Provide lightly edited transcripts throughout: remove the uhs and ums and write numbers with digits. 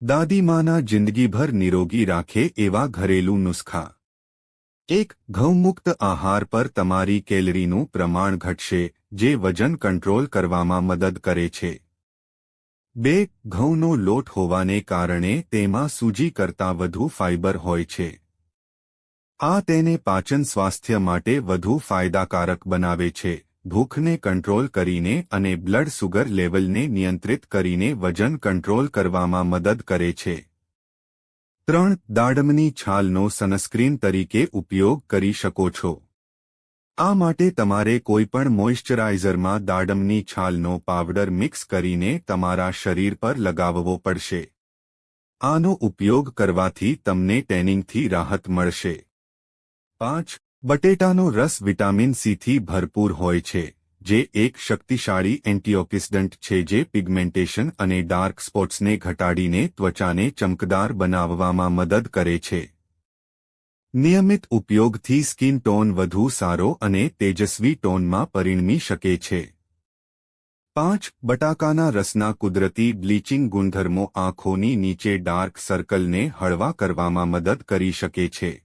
દાદીમાના જિંદગીભર નિરોગી રાખે એવા ઘરેલું નુસ્ખા। 1. ઘઉંમુક્ત આહાર પર તમારી કેલરીનું પ્રમાણ ઘટશે, જે વજન કંટ્રોલ કરવામાં મદદ કરે છે। 2. ઘઉંનો લોટ હોવાને કારણે તેમાં સૂજી કરતાં વધુ ફાઇબર હોય છે। આ તેને પાચન સ્વાસ્થ્ય માટે વધુ ફાયદાકારક બનાવે છે। ભૂખને કંટ્રોલ કરીને અને બ્લડ સુગર લેવલને નિયંત્રિત કરીને વજન કંટ્રોલ કરવામાં મદદ કરે છે। 3. દાડમની છાલનો સનસ્ક્રીન તરીકે ઉપયોગ કરી શકો છો। આ માટે તમારે કોઈપણ મોઇશ્ચરાઇઝરમાં દાડમની છાલનો પાવડર મિક્સ કરીને તમારા શરીર પર લગાવવો પડશે। આનો ઉપયોગ કરવાથી તમને ટેનિંગથી રાહત મળશે। 5. બટેટાનો રસ વિટામિન સીથી ભરપૂર હોય છે, જે એક શક્તિશાળી એન્ટીઓક્સિડન્ટ છે જે પિગમેન્ટેશન અને ડાર્ક સ્પોટ્સને ઘટાડીને ત્વચાને ચમકદાર બનાવવામાં મદદ કરે છે। નિયમિત ઉપયોગથી સ્કિન ટોન વધુ સારો અને તેજસ્વી ટોનમાં પરિણમી શકે છે। 5. બટાકાના રસના કુદરતી બ્લીચિંગ ગુણધર્મો આંખોની નીચે ડાર્ક સર્કલને હળવા કરવામાં મદદ કરી શકે છે।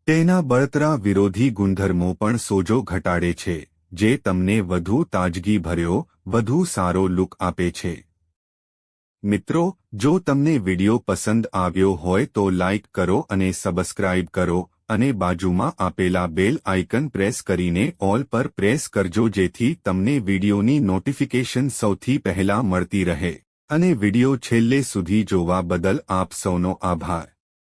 તેના બળતરા વિરોધી ગુણધર્મો પણ સોજો ઘટાડે છે, જે તમને વધુ તાજગીભર્યો, વધુ સારો લુક આપે છે। મિત્રો, જો તમને વિડિયો પસંદ આવ્યો હોય તો લાઇક કરો અને સબસ્ક્રાઇબ કરો અને બાજુમાં આપેલા બેલ આઇકન પ્રેસ કરીને ઓલ પર પ્રેસ કરજો જેથી તમને વિડિયોની નોટિફિકેશન સૌથી પહેલા મળતી રહે। અને વિડિયો છેલ્લે સુધી જોવા બદલ આપ સૌનો આભાર।